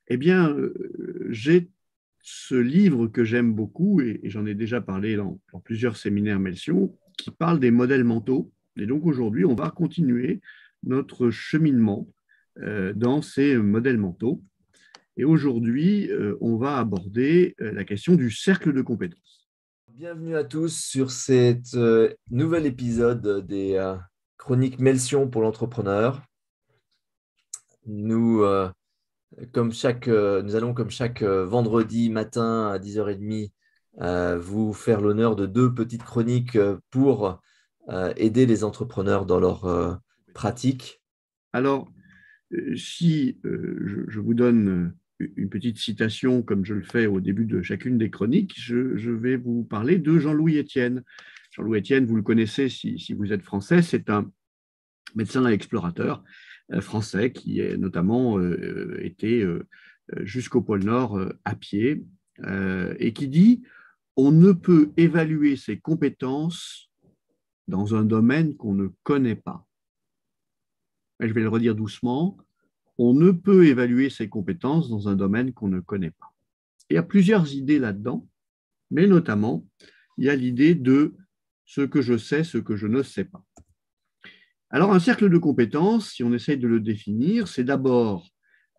Eh bien, j'ai ce livre que j'aime beaucoup, et j'en ai déjà parlé dans plusieurs séminaires Melsion, qui parle des modèles mentaux. Et donc aujourd'hui, on va continuer notre cheminement dans ces modèles mentaux. Et aujourd'hui, on va aborder la question du cercle de compétences. Bienvenue à tous sur cet nouvel épisode des chroniques Melsion pour l'entrepreneur. Nous, nous allons comme chaque vendredi matin à 10h30 vous faire l'honneur de deux petites chroniques pour aider les entrepreneurs dans leur pratique. Alors, si je vous donne une petite citation, comme je le fais au début de chacune des chroniques, je vais vous parler de Jean-Louis Etienne. Jean-Louis Etienne, vous le connaissez si vous êtes français, c'est un médecin et explorateur français qui est notamment été jusqu'au pôle Nord à pied et qui dit on ne peut évaluer ses compétences dans un domaine qu'on ne connaît pas. Et je vais le redire doucement, on ne peut évaluer ses compétences dans un domaine qu'on ne connaît pas. Il y a plusieurs idées là-dedans, mais notamment, il y a l'idée de ce que je sais, ce que je ne sais pas. Alors, un cercle de compétences, si on essaye de le définir, c'est d'abord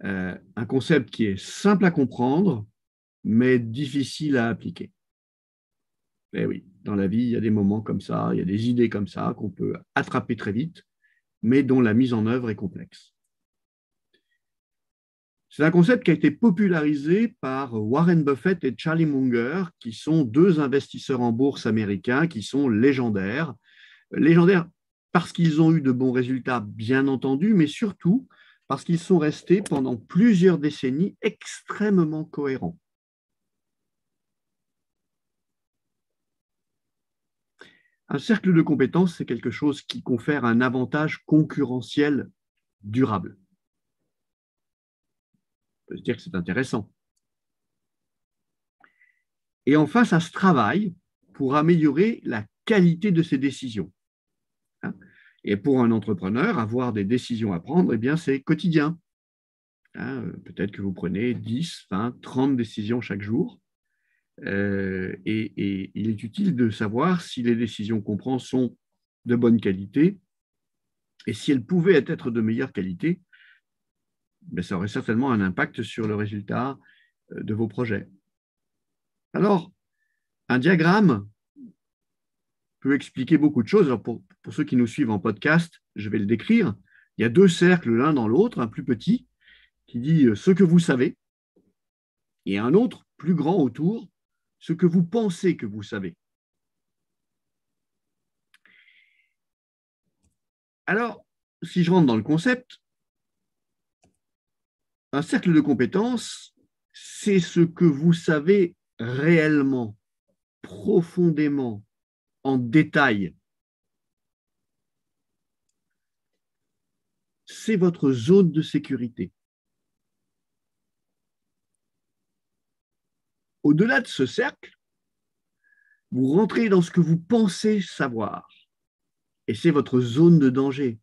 un concept qui est simple à comprendre, mais difficile à appliquer. Et oui, dans la vie, il y a des moments comme ça, il y a des idées comme ça qu'on peut attraper très vite, mais dont la mise en œuvre est complexe. C'est un concept qui a été popularisé par Warren Buffett et Charlie Munger, qui sont deux investisseurs en bourse américains qui sont légendaires. Légendaires parce qu'ils ont eu de bons résultats, bien entendu, mais surtout parce qu'ils sont restés pendant plusieurs décennies extrêmement cohérents. Un cercle de compétences, c'est quelque chose qui confère un avantage concurrentiel durable. On peut se dire que c'est intéressant. Et enfin, ça se travaille pour améliorer la qualité de ses décisions. Et pour un entrepreneur, avoir des décisions à prendre, eh bien, c'est quotidien. Peut-être que vous prenez 10, 20, 30 décisions chaque jour. Et il est utile de savoir si les décisions qu'on prend sont de bonne qualité et si elles pouvaient être de meilleure qualité, ben, ça aurait certainement un impact sur le résultat de vos projets. Alors, un diagramme peut expliquer beaucoup de choses. Alors pour ceux qui nous suivent en podcast, je vais le décrire. Il y a deux cercles l'un dans l'autre, un plus petit qui dit ce que vous savez et un autre plus grand autour, ce que vous pensez que vous savez. Alors, si je rentre dans le concept, un cercle de compétences, c'est ce que vous savez réellement, profondément, en détail. C'est votre zone de sécurité. Au-delà de ce cercle, vous rentrez dans ce que vous pensez savoir. Et c'est votre zone de danger.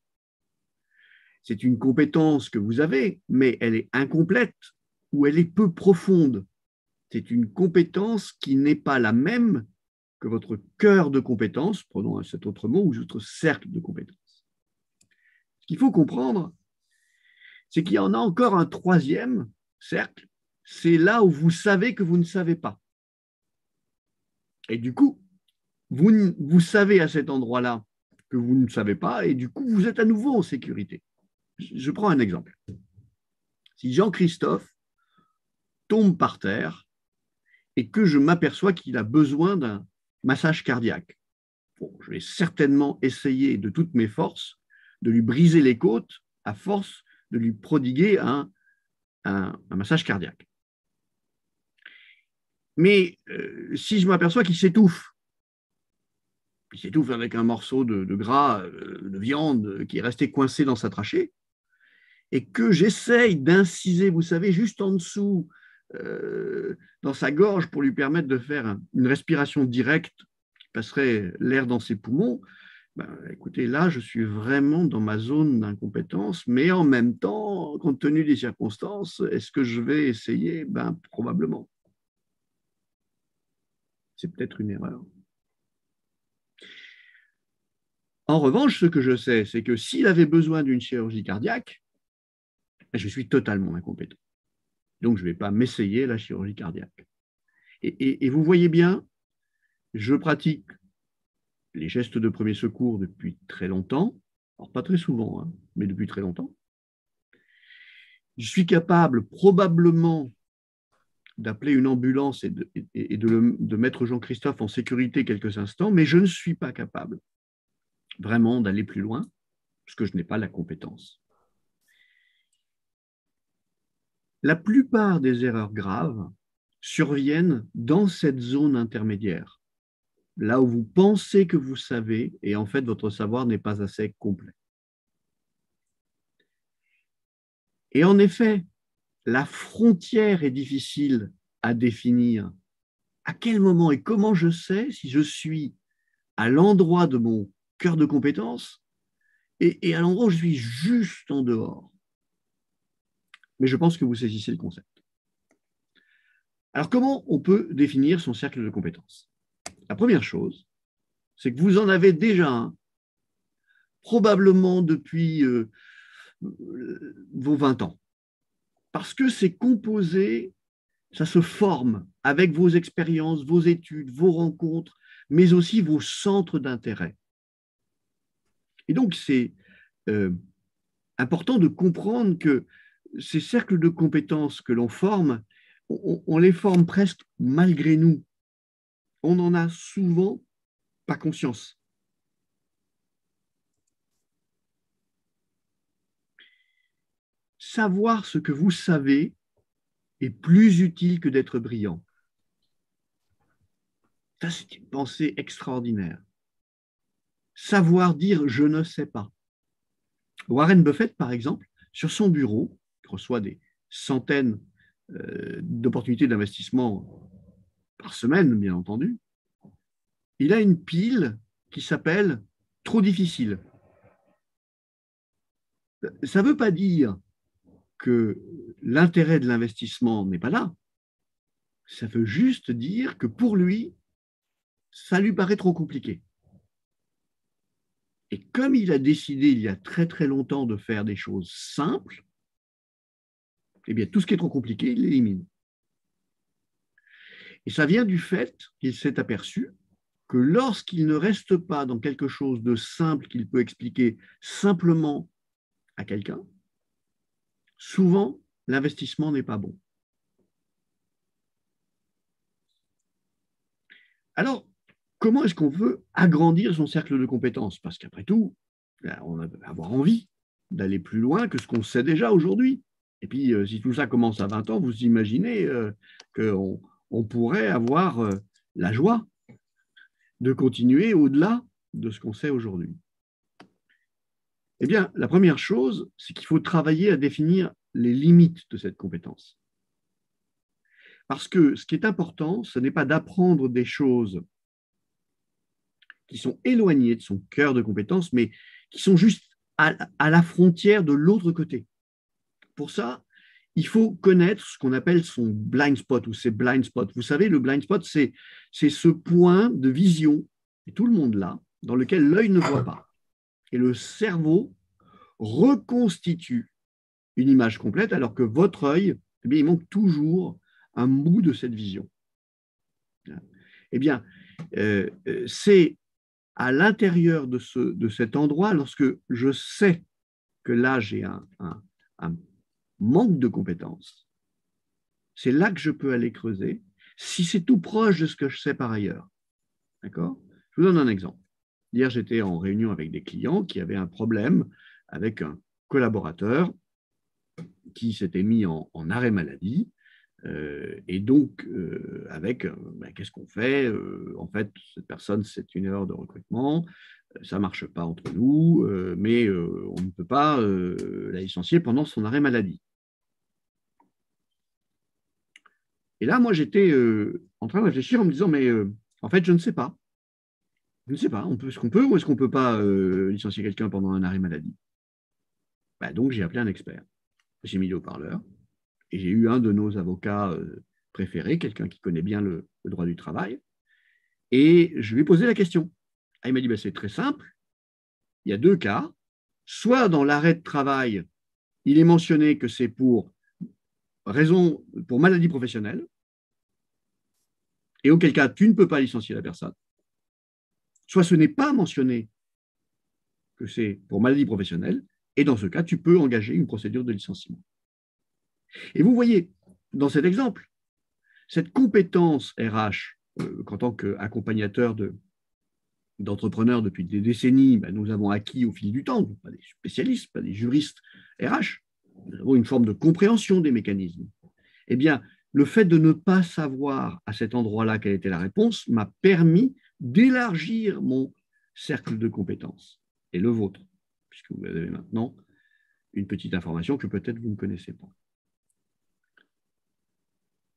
C'est une compétence que vous avez, mais elle est incomplète ou elle est peu profonde. C'est une compétence qui n'est pas la même que votre cœur de compétences, prenons cet autre mot, ou votre cercle de compétences. Ce qu'il faut comprendre, c'est qu'il y en a encore un troisième cercle, c'est là où vous savez que vous ne savez pas. Et du coup, vous savez à cet endroit-là que vous ne savez pas, et du coup, vous êtes à nouveau en sécurité. Je prends un exemple. Si Jean-Christophe tombe par terre et que je m'aperçois qu'il a besoin d'un massage cardiaque, bon, je vais certainement essayer de toutes mes forces de lui briser les côtes à force de lui prodiguer un massage cardiaque. Mais si je m'aperçois qu'il s'étouffe, il s'étouffe avec un morceau de gras, de viande qui est resté coincé dans sa trachée, et que j'essaye d'inciser, vous savez, juste en dessous, dans sa gorge pour lui permettre de faire une respiration directe qui passerait l'air dans ses poumons, Ben, écoutez, là, je suis vraiment dans ma zone d'incompétence, mais en même temps, compte tenu des circonstances, est-ce que je vais essayer? Ben, probablement. C'est peut-être une erreur. En revanche, ce que je sais, c'est que s'il avait besoin d'une chirurgie cardiaque, je suis totalement incompétent. Donc, je ne vais pas m'essayer la chirurgie cardiaque. Et vous voyez bien, je pratique les gestes de premier secours depuis très longtemps. Alors, pas très souvent, hein, mais depuis très longtemps. Je suis capable probablement d'appeler une ambulance de mettre Jean-Christophe en sécurité quelques instants, mais je ne suis pas capable vraiment d'aller plus loin, parce que je n'ai pas la compétence. La plupart des erreurs graves surviennent dans cette zone intermédiaire, là où vous pensez que vous savez, et en fait, votre savoir n'est pas assez complet. Et en effet, la frontière est difficile à définir. À quel moment et comment je sais si je suis à l'endroit de mon cœur de compétence et à l'endroit où je suis juste en dehors. Mais je pense que vous saisissez le concept. Alors, comment on peut définir son cercle de compétences? La première chose, c'est que vous en avez déjà un, probablement depuis vos 20 ans. Parce que c'est composé, ça se forme avec vos expériences, vos études, vos rencontres, mais aussi vos centres d'intérêt. Et donc, c'est important de comprendre que ces cercles de compétences que l'on forme, on les forme presque malgré nous. On n'en a souvent pas conscience. Savoir ce que vous savez est plus utile que d'être brillant. Ça, c'est une pensée extraordinaire. Savoir dire je ne sais pas. Warren Buffett, par exemple, sur son bureau, il reçoit des centaines d'opportunités d'investissement par semaine, bien entendu. Il a une pile qui s'appelle trop difficile. Ça ne veut pas dire que l'intérêt de l'investissement n'est pas là. Ça veut juste dire que pour lui, ça lui paraît trop compliqué. Et comme il a décidé il y a très très longtemps de faire des choses simples, eh bien tout ce qui est trop compliqué, il l'élimine. Et ça vient du fait qu'il s'est aperçu que lorsqu'il ne reste pas dans quelque chose de simple qu'il peut expliquer simplement à quelqu'un, souvent l'investissement n'est pas bon. Alors, comment est-ce qu'on veut agrandir son cercle de compétences? Parce qu'après tout, on va avoir envie d'aller plus loin que ce qu'on sait déjà aujourd'hui. Et puis, si tout ça commence à 20 ans, vous imaginez qu'on pourrait avoir la joie de continuer au-delà de ce qu'on sait aujourd'hui. Eh bien, la première chose, c'est qu'il faut travailler à définir les limites de cette compétence. Parce que ce qui est important, ce n'est pas d'apprendre des choses qui sont éloignées de son cœur de compétence, mais qui sont juste à la frontière de l'autre côté. Pour ça, il faut connaître ce qu'on appelle son blind spot ou ses blind spots. Vous savez, le blind spot, c'est ce point de vision, et tout le monde l'a, dans lequel l'œil ne voit pas. Et le cerveau reconstitue une image complète, alors que votre œil, eh bien, il manque toujours un bout de cette vision. Eh bien, c'est à l'intérieur de cet endroit, lorsque je sais que là, j'ai un manque de compétences, c'est là que je peux aller creuser, si c'est tout proche de ce que je sais par ailleurs. D'accord? Je vous donne un exemple. Hier, j'étais en réunion avec des clients qui avaient un problème avec un collaborateur qui s'était mis en arrêt maladie. Et donc, qu'est-ce qu'on fait? En fait, cette personne, c'est une erreur de recrutement, ça ne marche pas entre nous, mais on ne peut pas la licencier pendant son arrêt maladie. Et là, moi, j'étais en train de réfléchir en me disant, mais en fait, je ne sais pas. Je ne sais pas, est-ce qu'on peut ou est-ce qu'on ne peut pas licencier quelqu'un pendant un arrêt maladie? Bah, donc, j'ai appelé un expert. J'ai mis le haut-parleur et j'ai eu un de nos avocats préférés, quelqu'un qui connaît bien le droit du travail, et je lui ai posé la question. Ah, il m'a dit, bah, c'est très simple, il y a deux cas. Soit dans l'arrêt de travail, il est mentionné que c'est pour pour maladie professionnelle, et auquel cas tu ne peux pas licencier la personne. Soit ce n'est pas mentionné que c'est pour maladie professionnelle, et dans ce cas, tu peux engager une procédure de licenciement. Et vous voyez, dans cet exemple, cette compétence RH, qu'en tant qu'accompagnateur d'entrepreneurs depuis des décennies, ben, nous avons acquis au fil du temps, pas des spécialistes, pas des juristes RH, nous avons une forme de compréhension des mécanismes. Eh bien, le fait de ne pas savoir à cet endroit-là quelle était la réponse m'a permis d'élargir mon cercle de compétences et le vôtre, puisque vous avez maintenant une petite information que peut-être vous ne connaissez pas.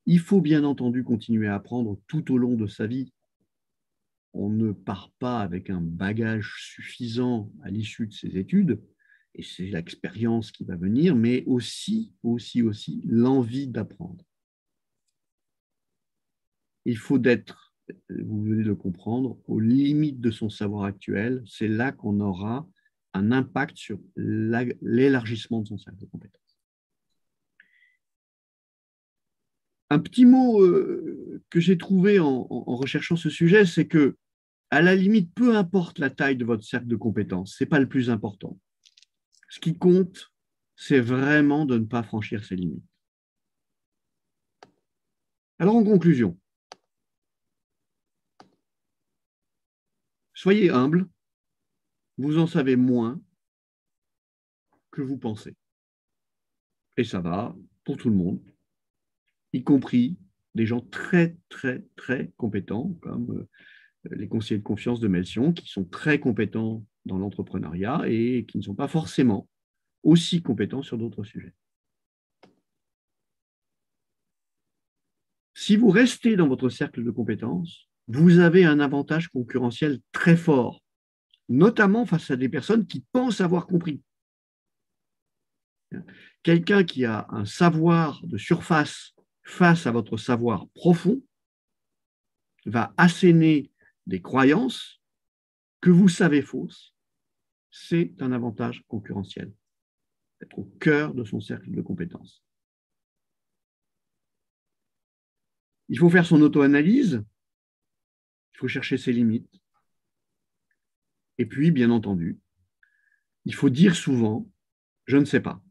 Il faut bien entendu continuer à apprendre tout au long de sa vie. On ne part pas avec un bagage suffisant à l'issue de ses études, et c'est l'expérience qui va venir, mais aussi l'envie d'apprendre. Il faut d'être, vous venez de le comprendre, aux limites de son savoir actuel. C'est là qu'on aura un impact sur l'élargissement de son cercle de compétences. Un petit mot que j'ai trouvé en recherchant ce sujet, c'est que, à la limite, peu importe la taille de votre cercle de compétences, ce n'est pas le plus important. Ce qui compte, c'est vraiment de ne pas franchir ses limites. Alors, en conclusion, soyez humble, vous en savez moins que vous pensez. Et ça va pour tout le monde, y compris des gens très, très, très compétents, comme les conseillers de confiance de Melsion, qui sont très compétents dans l'entrepreneuriat et qui ne sont pas forcément aussi compétents sur d'autres sujets. Si vous restez dans votre cercle de compétences, vous avez un avantage concurrentiel très fort, notamment face à des personnes qui pensent avoir compris. Quelqu'un qui a un savoir de surface face à votre savoir profond va asséner des croyances que vous savez fausses. C'est un avantage concurrentiel, d'être au cœur de son cercle de compétences. Il faut faire son auto-analyse, il faut chercher ses limites. Et puis, bien entendu, il faut dire souvent « je ne sais pas ».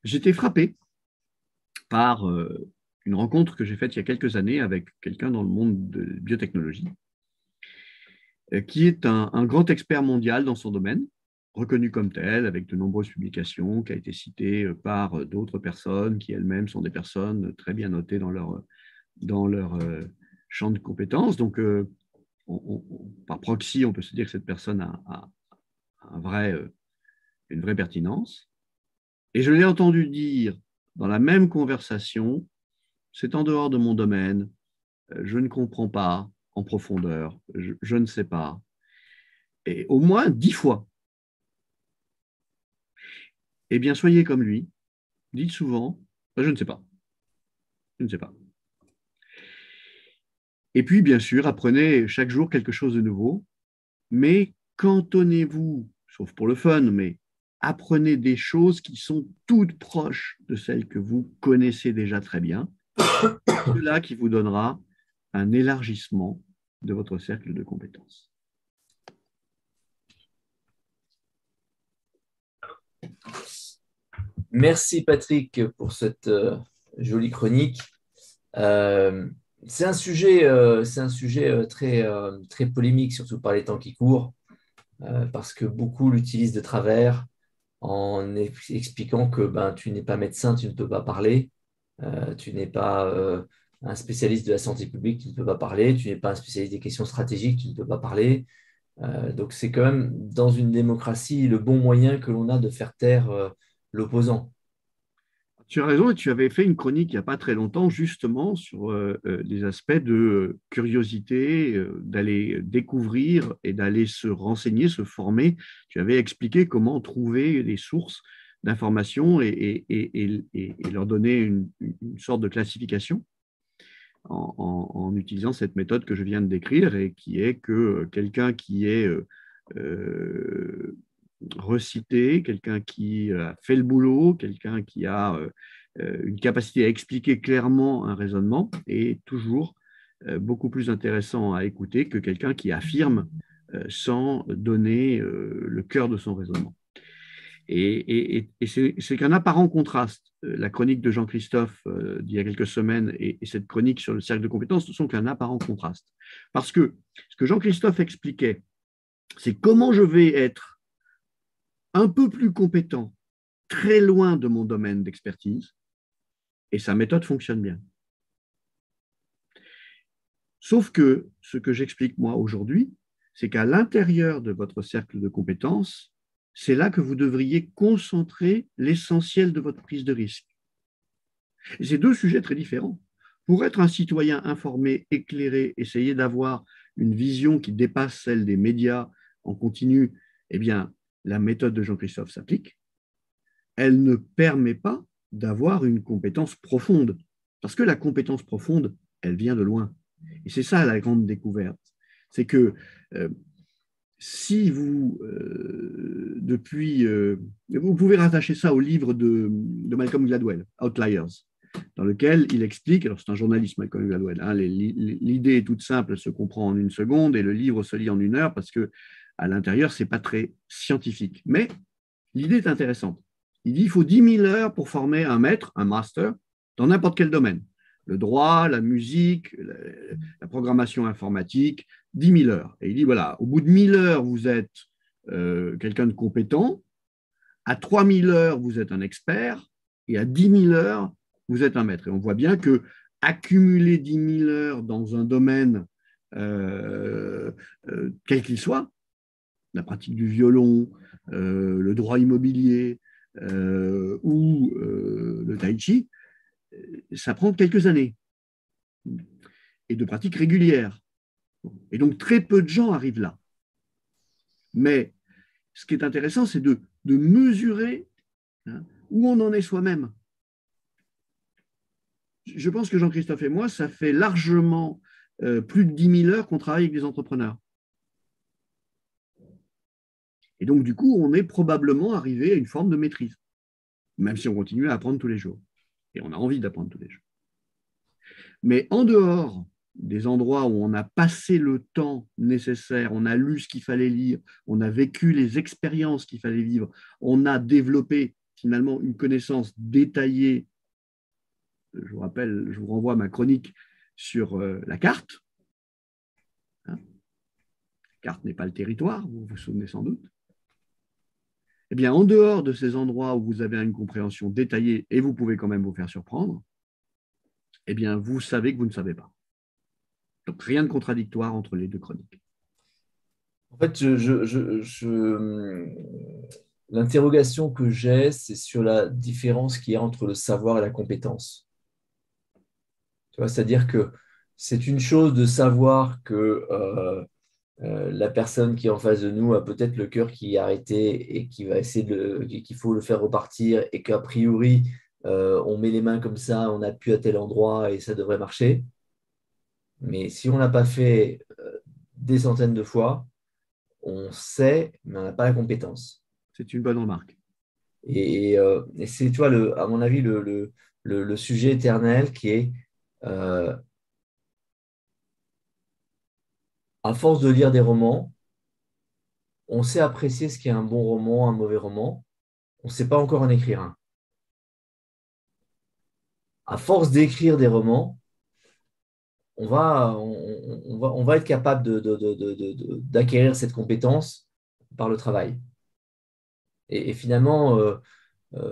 J'étais frappé par une rencontre que j'ai faite il y a quelques années avec quelqu'un dans le monde de la biotechnologie, qui est un grand expert mondial dans son domaine, reconnu comme tel, avec de nombreuses publications, qui a été cité par d'autres personnes qui elles-mêmes sont des personnes très bien notées dans leur champ de compétences. Donc, par proxy, on peut se dire que cette personne a une vraie pertinence. Et je l'ai entendu dire dans la même conversation, c'est en dehors de mon domaine, je ne comprends pas en profondeur, je ne sais pas. Et au moins 10 fois. Eh bien, soyez comme lui, dites souvent, je ne sais pas, je ne sais pas. Et puis, bien sûr, apprenez chaque jour quelque chose de nouveau, mais cantonnez-vous, sauf pour le fun, mais apprenez des choses qui sont toutes proches de celles que vous connaissez déjà très bien. C'est cela qui vous donnera un élargissement de votre cercle de compétences. Merci Patrick pour cette jolie chronique. C'est un sujet très polémique, surtout par les temps qui courent, parce que beaucoup l'utilisent de travers en expliquant que tu n'es pas médecin, tu ne peux pas parler, tu n'es pas un spécialiste de la santé publique, tu ne peux pas parler, tu n'es pas un spécialiste des questions stratégiques, tu ne peux pas parler. Donc c'est quand même dans une démocratie le bon moyen que l'on a de faire taire l'opposant. Tu as raison, et tu avais fait une chronique il n'y a pas très longtemps justement sur les aspects de curiosité, d'aller découvrir et d'aller se renseigner, se former. Tu avais expliqué comment trouver des sources d'informations et leur donner une sorte de classification en utilisant cette méthode que je viens de décrire et qui est que quelqu'un qui est euh, recité, quelqu'un qui a fait le boulot, quelqu'un qui a une capacité à expliquer clairement un raisonnement est toujours beaucoup plus intéressant à écouter que quelqu'un qui affirme sans donner le cœur de son raisonnement. Et c'est qu'un apparent contraste. La chronique de Jean-Christophe d'il y a quelques semaines et cette chronique sur le cercle de compétences ne sont qu'un apparent contraste. Parce que ce que Jean-Christophe expliquait, c'est comment je vais être un peu plus compétent, très loin de mon domaine d'expertise, et sa méthode fonctionne bien. Sauf que ce que j'explique moi aujourd'hui, c'est qu'à l'intérieur de votre cercle de compétences, c'est là que vous devriez concentrer l'essentiel de votre prise de risque. Et c'est deux sujets très différents. Pour être un citoyen informé, éclairé, essayer d'avoir une vision qui dépasse celle des médias en continu, eh bien, la méthode de Jean-Christophe s'applique. Elle ne permet pas d'avoir une compétence profonde. Parce que la compétence profonde, elle vient de loin. Et c'est ça la grande découverte. C'est que si vous, vous pouvez rattacher ça au livre de Malcolm Gladwell, Outliers, dans lequel il explique, alors c'est un journaliste Malcolm Gladwell, hein, l'idée est toute simple, elle se comprend en une seconde et le livre se lit en une heure parce que à l'intérieur, c'est pas très scientifique. Mais l'idée est intéressante. Il dit qu'il faut 10 000 heures pour former un maître, un master, dans n'importe quel domaine. Le droit, la musique, la programmation informatique, 10 000 heures. Et il dit, voilà, au bout de 1 000 heures, vous êtes quelqu'un de compétent. À 3 000 heures, vous êtes un expert. Et à 10 000 heures, vous êtes un maître. Et on voit bien que accumuler 10 000 heures dans un domaine, quel qu'il soit, la pratique du violon, le droit immobilier ou le tai chi, ça prend quelques années et de pratique régulière. Et donc, très peu de gens arrivent là. Mais ce qui est intéressant, c'est de mesurer où on en est soi-même. Je pense que Jean-Christophe et moi, ça fait largement plus de 10 000 heures qu'on travaille avec des entrepreneurs. Et donc, du coup, on est probablement arrivé à une forme de maîtrise, même si on continue à apprendre tous les jours. Et on a envie d'apprendre tous les jours. Mais en dehors des endroits où on a passé le temps nécessaire, on a lu ce qu'il fallait lire, on a vécu les expériences qu'il fallait vivre, on a développé finalement une connaissance détaillée. Je vous rappelle, je vous renvoie à ma chronique sur la carte. La carte n'est pas le territoire, vous vous souvenez sans doute. Eh bien, en dehors de ces endroits où vous avez une compréhension détaillée et vous pouvez quand même vous faire surprendre, eh bien, vous savez que vous ne savez pas. Donc, rien de contradictoire entre les deux chroniques. En fait, l'interrogation que j'ai, c'est sur la différence qu'il y a entre le savoir et la compétence. Tu vois, c'est-à-dire que c'est une chose de savoir que la personne qui est en face de nous a peut-être le cœur qui est arrêté et qui va essayer qu'il faut le faire repartir et qu'a priori, on met les mains comme ça, on appuie à tel endroit et ça devrait marcher. Mais si on ne l'a pas fait des centaines de fois, on sait, mais on n'a pas la compétence. C'est une bonne remarque. Et c'est, tu vois, à mon avis, le sujet éternel qui est, à force de lire des romans, on sait apprécier ce qui est un bon roman, un mauvais roman. On ne sait pas encore en écrire un. À force d'écrire des romans, on va être capable d'acquérir cette compétence par le travail. Et finalement,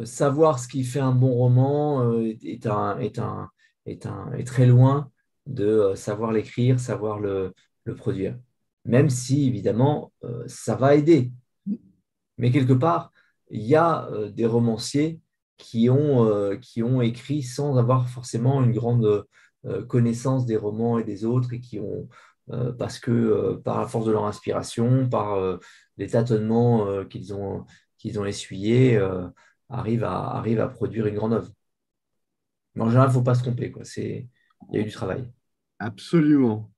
savoir ce qui fait un bon roman est très loin de savoir l'écrire, savoir le produire. Même si, évidemment, ça va aider. Mais quelque part, il y a des romanciers qui ont écrit sans avoir forcément une grande connaissance des romans et des autres, et qui ont, parce que par la force de leur inspiration, par les tâtonnements qu'ils ont essuyés, arrivent à produire une grande œuvre. Mais en général, il ne faut pas se tromper, quoi. Il y a eu du travail. Absolument.